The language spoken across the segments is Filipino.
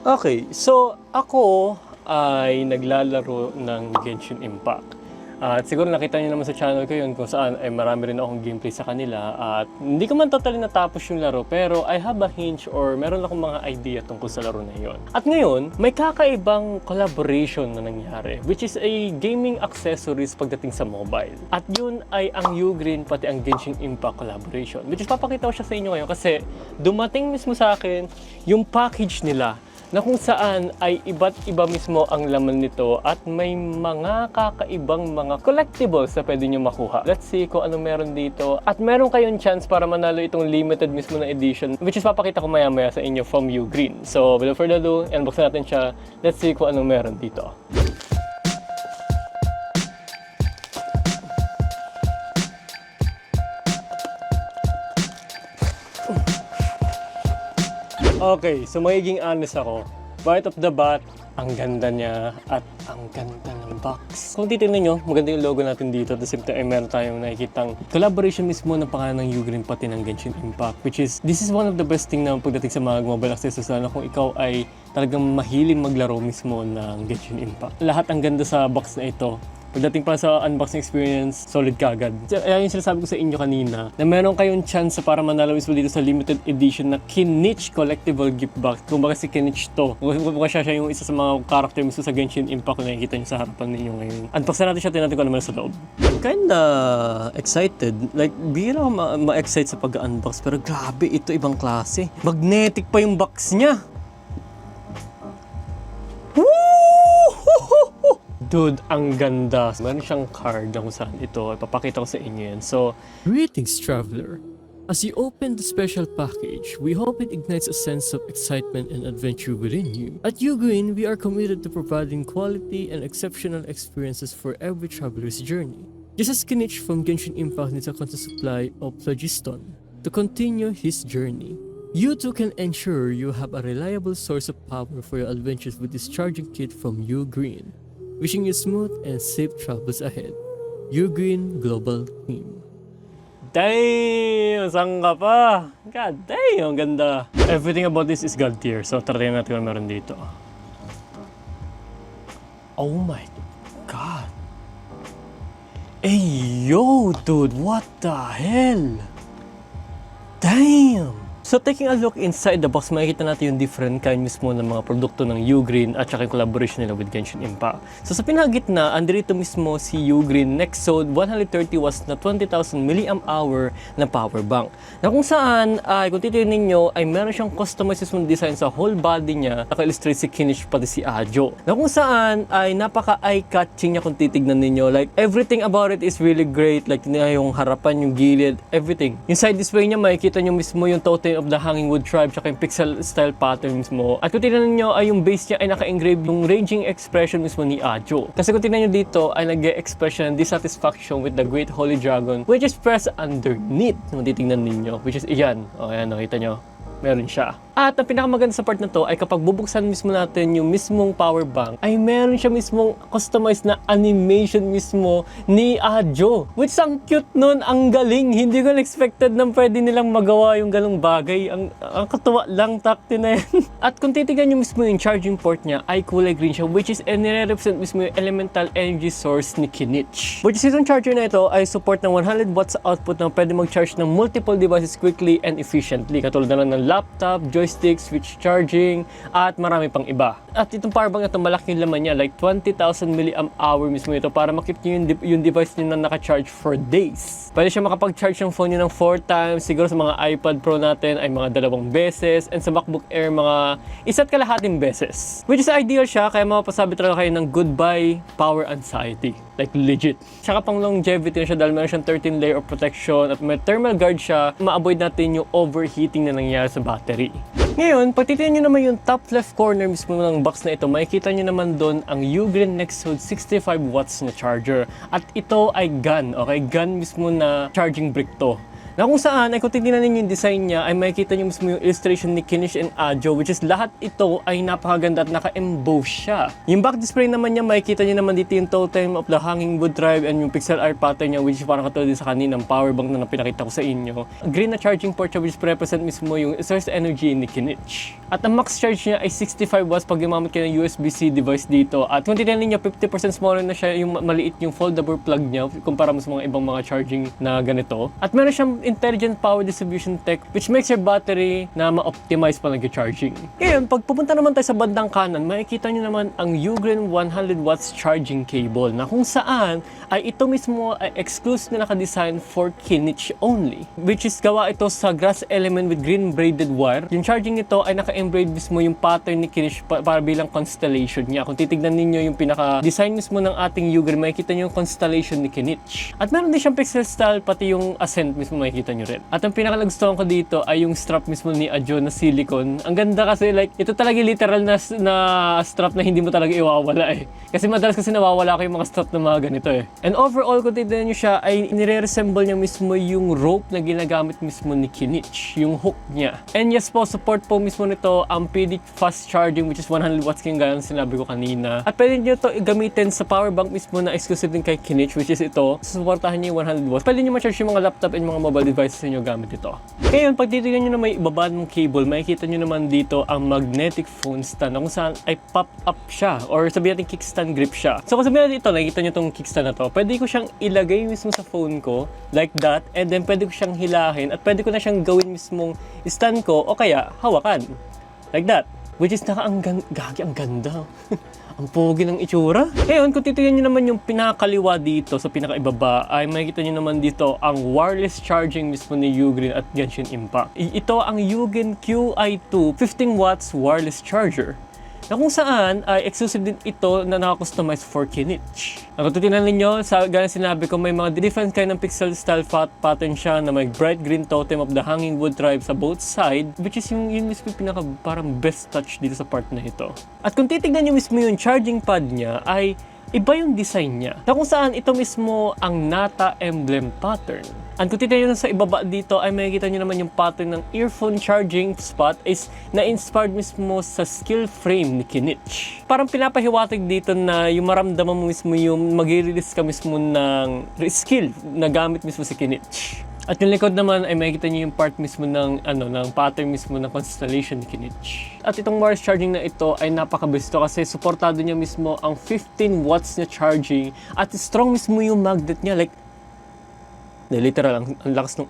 Okay, so ako ay naglalaro ng Genshin Impact. At siguro nakita niyo naman sa channel ko yun kung saan ay marami rin akong gameplay sa kanila. At hindi ko man totally natapos yung laro, pero I have a hinge or meron akong mga idea tungkol sa laro na yun. At ngayon, may kakaibang collaboration na nangyari, which is a gaming accessories pagdating sa mobile. At yun ay ang Ugreen pati ang Genshin Impact collaboration. Which is papakita ko siya sa inyo ngayon kasi dumating mismo sa akin yung package nila na kung saan ay iba't iba mismo ang laman nito at may mga kakaibang mga collectibles na pwede nyo makuha. Let's see kung anong meron dito. At meron kayong chance para manalo itong limited mismo na edition, which is papakita ko maya-maya sa inyo from Ugreen. So, without further ado, unboxin natin siya. Let's see kung anong meron dito. Okay, so magiging honest ako. Right off the bat, ang ganda niya at ang ganda ng box. Kung titignan nyo, maganda yung logo natin dito. At the same time, meron tayong nakikitang collaboration mismo ng pangalan ng Ugreen pati ng Genshin Impact. Which is, this is one of the best thing na pagdating sa mga mobile accessories na kung ikaw ay talagang mahiling maglaro mismo ng Genshin Impact. Lahat ang ganda sa box na ito. Pagdating pa sa unboxing experience, solid kagad. Kaya yung sinasabi ko sa inyo kanina, na meron kayong chance para manalo mismo dito sa limited edition na Kinich collectible gift box. Kung baka si Kinich to. Kung baka siya yung isa sa mga character mismo sa Genshin Impact na nakikita nyo sa harapan ninyo ngayon. Unboxin natin siya, tingnan natin kung ano sa loob. I'm kinda excited. Like, bihira ako ma-excite sa pag-unbox. Pero grabe, ito ibang klase. Magnetic pa yung box niya. Dude, ang ganda. Meron siyang card na kung saan ito. Ipapakita ko sa inyo yan. So, Greetings, traveler. As you open the special package, we hope it ignites a sense of excitement and adventure within you. At Ugreen, we are committed to providing quality and exceptional experiences for every traveler's journey. Just as Kinich from Genshin Impact needs a constant supply of phlogiston to continue his journey, you too can ensure you have a reliable source of power for your adventures with this charging kit from Ugreen. Wishing you smooth and safe travels ahead. Ugreen Global Team. damn! Saan ka pa? God damn! Ang ganda. Everything about this is God tier. So, tarayin natin kung meron dito. Oh my God. Hey, yo, dude. What the hell? Damn! So taking a look inside the box, makikita natin yung different kind mismo ng mga produkto ng Ugreen at saka yung collaboration nila with Genshin Impact. So sa pinakagitna, andito mismo si Ugreen Nexode 130 watts na 20,000 mAh na power bank. Na kung saan, kung titignan ninyo, ay meron siyang customized mismo design sa whole body niya. Naka-illustrate si Kinich pati si Ajo. Na kung saan, ay napaka-eye-catching niya kung titignan ninyo. Like, everything about it is really great. Like, yung harapan, yung gilid, everything. Yung side display niya, makikita nyo mismo yung totem of the Hanging Wood Tribe tsaka yung pixel style pattern mismo. At kung tignan nyo ay yung base niya ay naka-engrave yung raging expression mismo ni Ajo. Kasi kung tignan nyo dito ay nag-expression ng dissatisfaction with the Great Holy Dragon which is pressed underneath. Kung titignan ninyo, which is iyan. O ayan, nakita nyo. Meron siya. At ang pinakamaganda sa part na to ay kapag bubuksan mismo natin yung mismong power bank ay meron siya mismong customized na animation mismo ni Ajo. Which ang cute nun, ang galing. Hindi ko expected na pwede nilang magawa yung galong bagay. Ang katuwa lang, takti na yan. At kung titignan nyo mismo yung charging port niya ay kulay green siya which is nire-represent mismo yung elemental energy source ni Kinich. Which is itong charger na ito ay support ng 100 watts output na pwede mag-charge ng multiple devices quickly and efficiently. Katulad na lang ng laptop, joystick, switch charging, at marami pang iba. At itong powerbank na ito, malaki yung laman niya, like 20,000 mAh mismo ito para makip nyo yung device nyo na naka-charge for days. Pwede siya makapag-charge yung phone nyo ng 4 times, siguro sa mga iPad Pro natin ay mga 2 beses, and sa MacBook Air mga 1.5 beses. Which is ideal siya, kaya mapapasabi talaga kayo ng goodbye power anxiety. Like legit. Tsaka pang longevity na siya dahil meron siyang 13 layer of protection at may thermal guard siya, ma-avoid natin yung overheating na nangyayari sa battery. Ngayon, pag titignan nyo naman yung top left corner mismo ng box na ito, makikita nyo naman doon ang Ugreen Nexode 65 watts na charger. At ito ay GAN, okay? GAN mismo na charging brick to. Na kung saan ay kung titignan ninyo yung design niya ay makikita nyo mismo yung illustration ni Kinish and Adjo, which is lahat ito ay napakaganda at naka-emboss siya. Yung back display naman niya, makikita nyo naman dito yung totem of the hanging wood drive and yung pixel art pattern niya, which is parang katulad din sa kaninang power bank na pinakita ko sa inyo. Green na charging port siya, which represent mismo yung source energy ni Kinich. At ang max charge niya ay 65 watts pag gumamit kayo ng USB-C device dito. At kung titignan niyo 50% smaller na siya, yung maliit yung foldable plug niya kumpara mo sa mga ibang mga charging na ganito. At meron siyang intelligent power distribution tech which makes your battery na ma-optimize pa nag-charging. Ngayon, pag pupunta naman tayo sa bandang kanan, makikita nyo naman ang Ugreen 100 watts charging cable na kung saan ay ito mismo ay exclusive na naka-design for Kinich only. Which is gawa ito sa grass element with green braided wire. Yung charging nito ay naka-embraid mismo yung pattern ni Kinich para bilang constellation niya. Kung titignan ninyo yung pinaka-design mismo ng ating Ugreen, makikita nyo yung constellation ni Kinich. At meron din siyang pixel style, pati yung ascent mismo makikita nyo rin. At ang pinakalagustuhan ko dito ay yung strap mismo ni Adjo na silicone. Ang ganda kasi like, ito talaga literal na strap na hindi mo talaga iwawala eh. Kasi madalas kasi nawawala ko yung mga strap na mga ganito eh. And overall, kung titignan nyo siya, ay nire-resemble niya mismo yung rope na ginagamit mismo ni Kinich, yung hook niya. And yes po, support po mismo nito ang PD fast charging which is 100 watts kaya gaya sinabi ko kanina. At pwede nyo ito gamitin sa power bank mismo na exclusive din kay Kinich which is ito. Susuportahan nyo yung 100 watts. Pwede nyo ma-charge yung mga laptop and mga mobile devices nyo gamit ito. Ngayon, pag titignan nyo na may ibaba ng cable, makikita nyo naman dito ang magnetic phone stand na kung saan ay pop-up siya or sabihin natin kickstand grip siya. So kung sabihin natin ito, nakikita nyo itong kickstand na to, pwede ko siyang ilagay mismo sa phone ko like that and then pwede ko siyang hilahin at pwede ko na siyang gawin mismong stand ko o kaya hawakan. Like that. Which is ang ganda. Ang pogi ng itsura. Ngayon, kung titignan nyo naman yung pinakaliwa dito sa pinakaibaba, ay makikita nyo naman dito ang wireless charging mismo ni Ugreen at Genshin Impact. Ito ang Ugreen QI2 15 watts wireless charger. Na kung saan ay exclusive din ito na naka-customize for Kinich. Kung titignan ninyo, gaya sinabi ko, may mga different kind ng pixel style pattern siya na may bright green totem of the hanging wood drive sa both side, which is yung mismo pinaka parang best touch dito sa part na ito. At kung titignan nyo mismo yung charging pad niya, ay iba yung design niya. Na kung saan ito mismo ang Nata emblem pattern. At kung titignan nyo sa ibaba dito ay makikita nyo naman yung pattern ng earphone charging spot is na-inspired mismo sa skill frame ni Kinich. Parang pinapahiwatig dito na yung maramdaman mo mismo yung mag-release ka mismo ng skill na gamit mismo si Kinich. At yung likod naman ay makikita nyo yung part mismo ng pattern mismo ng constellation ni Kinich. At itong wireless charging na ito ay napakabesto kasi suportado niya mismo ang 15 watts na charging at strong mismo yung magnet niya like literal ang lakas ng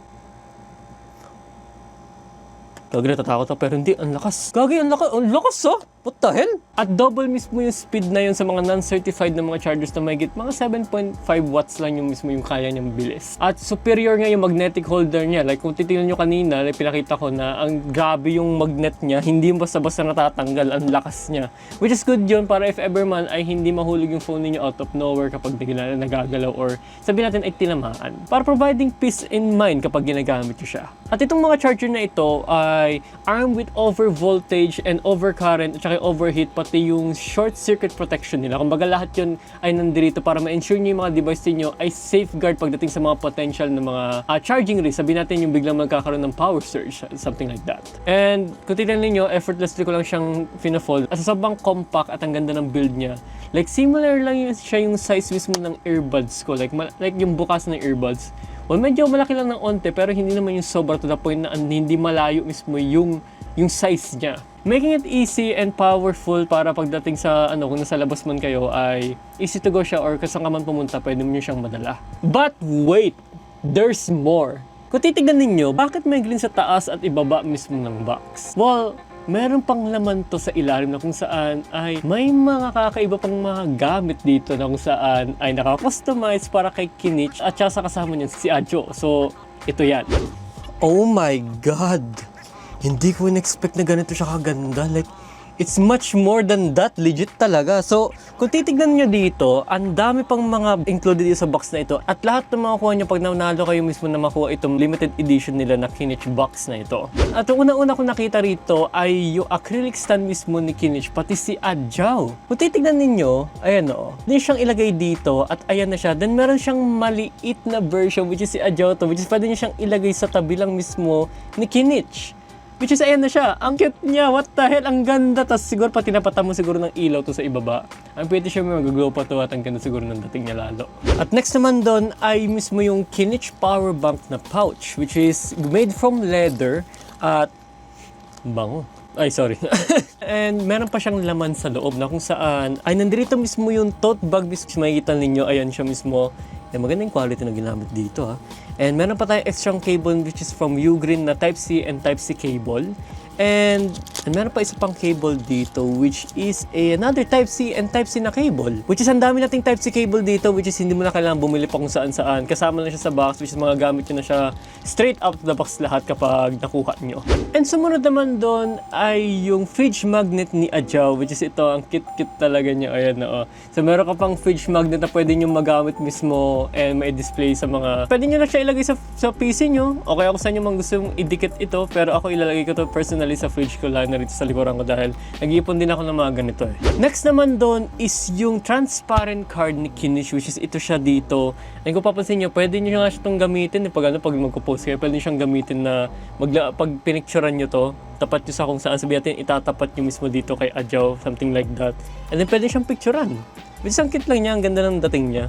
Gagi, natatakot ako pero hindi, ang lakas. Gagi, ang lakas oh! What the hell? At double mismo yung speed na yun sa mga non-certified na mga chargers na mahigit mga 7.5 watts lang yung mismo yung kaya niyang bilis. At superior nga yung magnetic holder niya. Like kung titignan nyo kanina, like, pinakita ko na ang grabe yung magnet niya, hindi basta-basta natatanggal, ang lakas niya. Which is good yun para if ever man ay hindi mahulog yung phone niyo out of nowhere kapag nagagalaw or sabihin natin ay tinamaan. Para providing peace in mind kapag ginagamit nyo siya. At itong mga charger na ito ay armed with over voltage and over current at overheat, pati yung short circuit protection nila. Kumbaga lahat yun ay nandito para ma-ensure nyo yung mga device niyo ay safeguard pagdating sa mga potential na mga charging risk. Sabihin natin yung biglang magkakaroon ng power surge, something like that. And kung titignan niyo, effortlessly ko lang siyang fina-fold. At sa sobrang compact at ang ganda ng build niya. Like similar lang siya yung size mismo ng earbuds ko. Like yung bukas ng earbuds. Well, medyo malaki lang ng onte pero hindi naman yung sobra to the point na hindi malayo mismo yung size niya. Making it easy and powerful para pagdating sa kung nasa labas man kayo ay easy to go siya or kung saan ka man pumunta, pwede mo siyang madala. But wait! There's more! Kung titignan ninyo, bakit may green sa taas at ibaba mismo ng box? Well, meron pang laman to sa ilalim na kung saan ay may mga kakaiba pang mga gamit dito na kung saan ay naka-customize para kay Kinich at sa kasama niya si Adjo. So, ito yan. Oh my God! Hindi ko in-expect na ganito siya kaganda. Like, It's much more than that, legit talaga. So, kung titignan nyo dito, ang dami pang mga included dito sa box na ito. At lahat ng makukuha nyo pag nanalo kayo mismo na makuha itong limited edition nila na Kinich box na ito. At ang una-una kong nakita rito ay yung acrylic stand mismo ni Kinich, pati si Adjao. Kung titignan ninyo, ayan o, hindi siyang ilagay dito at ayan na siya. Then meron siyang maliit na version which is si Adjao to, which is pwede nyo siyang ilagay sa tabi lang mismo ni Kinich. Which is, ayan na siya. Ang cute niya. What the hell? Ang ganda. Tapos siguro pati napata mo siguro ng ilaw to sa ibaba. I'm pretty sure may mag-glow pa to at ang ganda siguro ng dating niya lalo. At next naman doon ay mismo yung Kinich power bank na pouch, which is made from leather at bango. Ay, sorry. And meron pa siyang laman sa loob na kung saan ay nandito mismo yung tote bag mismo. Makikita ninyo, ayan siya mismo. Magandang quality na ginamit dito ha. And meron pa tayong extra cable which is from Ugreen na Type-C and Type-C cable. And meron pa isa pang cable dito which is another Type-C and Type-C na cable. Which is ang dami nating Type-C cable dito which is hindi mo na kailangan bumili pa kung saan-saan. Kasama na siya sa box which is mga gamit nyo na siya straight out of the box lahat kapag nakuha nyo. And sumunod naman doon ay yung fridge magnet ni Adjao which is ito, ang cute-cute talaga niya. Ayan na oh. So meron ka pang fridge magnet na pwede nyo magamit mismo and may display sa mga... Pwede nyo na siya ilagay sa PC nyo o kaya kung saan nyo mang gusto mong idikit ito, pero ako ilalagay ko to personally sa fridge ko lang na rito sa likuran ko dahil nag-iipon din ako ng mga ganito eh. Next naman doon is yung transparent card ni Kinich which is ito siya dito. And kung papansin nyo, pwede nyo nga siya itong gamitin pag magpo-post kayo, pwede nyo siyang gamitin na pag pinicturean nyo to, tapat nyo sa kung saan, sabihin natin itatapat nyo mismo dito kay Adjao, something like that. And then pwede siyang picturean. Which is ang cute lang niya, ang ganda ng dating niya.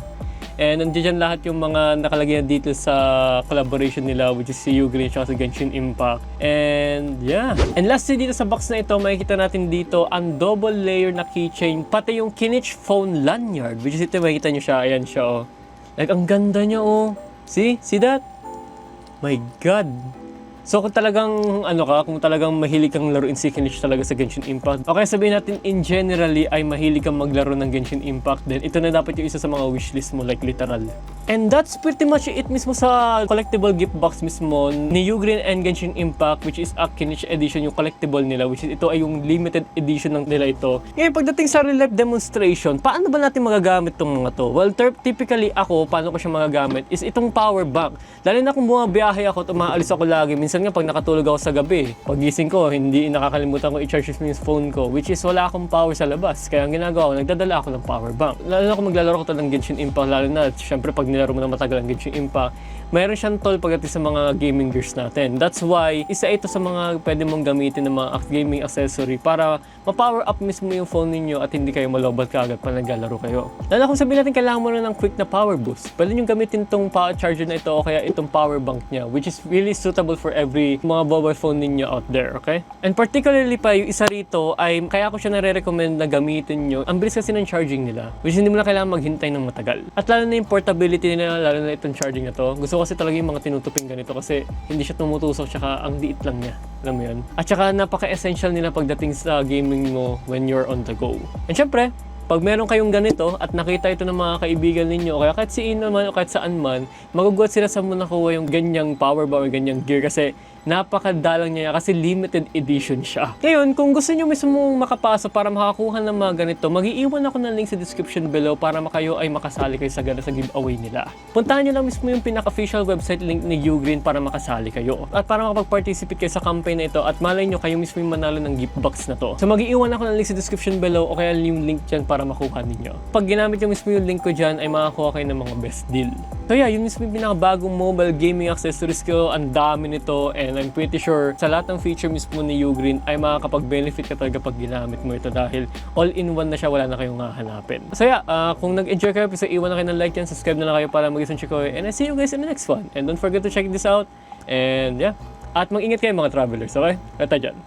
And nandiyan lahat yung mga nakalagay dito sa collaboration nila which is si Ugreen at si Genshin Impact. And yeah. And lastly dito sa box na ito, makikita natin dito ang double layer na keychain, pati yung Kinich phone lanyard which is ito, makikita nyo siya, ayan siya oh. Like ang ganda niya oh. See that? My God. So kung talagang kung talagang mahilig kang laruin si Kinich talaga sa Genshin Impact, okay, sabihin natin in generally ay mahilig kang maglaro ng Genshin Impact, then ito na dapat yung isa sa mga wishlist mo, like literal. And that's pretty much it mismo sa collectible gift box mismo ni Ugreen and Genshin Impact which is a Kinich edition, yung collectible nila, which is ito ay yung limited edition ng nila ito. Ngayon pagdating sa real life demonstration, paano ba natin magagamit itong mga to? Well, typically ako, paano ko siya magagamit is itong power bank. Lalo na kung bumabiyahe ako at umaalis ako lagi, minsan nga pag nakatulog ako sa gabi, pagising ko, hindi nakakalimutan ko i-charge yung phone ko, which is wala akong power sa labas. Kaya ang ginagawa ko, nagdadala ako ng power bank. Lalo na kung maglalaro ko ng Genshin Impact, lalo na, syempre pag nilaro mo na matagal ang Genshin Impact, mayroon siyang toll pagdating sa mga gaming gears natin. That's why, isa ito sa mga pwede mong gamitin ng mga gaming accessory para ma-power up mismo yung phone ninyo at hindi kayo malobat kaagad pa naglalaro kayo. Lalo kung sabihin natin kailangan mo na ng quick na power boost, pwede nyo gamitin itong power charger na ito o kaya itong power bank niya, which is really suitable for every mga mobile phone ninyo out there, okay? And particularly pa, yung isa rito ay kaya ko siya nare-recommend na gamitin nyo. Ang bilis kasi ng charging nila, which hindi mo na kailangan maghintay ng matagal. At lalo na yung portability nila, lalo na itong charging na to. Gusto ko kasi talaga yung mga tinutuping ganito kasi hindi siya tumutusok tsaka ang liit lang niya. Alam mo yun? At saka napaka-essential nila pagdating sa gaming mo when you're on the go. And syempre, pag meron kayong ganito at nakita ito ng mga kaibigan ninyo o kaya kahit si Ino man o kahit saan man, magugulat sila sa mo nakuha yung ganyang power bar o ganyang gear kasi napakadalang niya kasi limited edition siya. Ngayon, kung gusto nyo mismo makapasok para makakuha ng mga ganito, mag-iiwan ako ng link sa description below para kayo ay makasali kayo sa giveaway nila. Puntahan nyo lang mismo yung pinaka-official website link ni Ugreen para makasali kayo. At para makapag-participate kayo sa campaign na ito at malay nyo kayo mismo yung manalo ng gift box na to. So mag-iiwan ako ng link sa description below o kaya yung link dyan para makuha ninyo. Pag ginamit nyo mismo yung link ko dyan ay makakuha kayo ng mga best deal. So yeah, yun mismo yung pinakabagong mobile gaming accessories ko. Ang dami nito and I'm pretty sure sa lahat ng feature mismo ni Ugreen ay makakapag-benefit ka talaga pag ginamit mo ito dahil all-in-one na siya, wala na kayong hahanapin. So yeah, kung nag-enjoy kayo, please iwan na kayo ng like yan, subscribe na lang kayo para mag-isang check ko. And I see you guys in the next one. And don't forget to check this out. And yeah, at mag-ingat kayo mga travelers, okay? Kata dyan.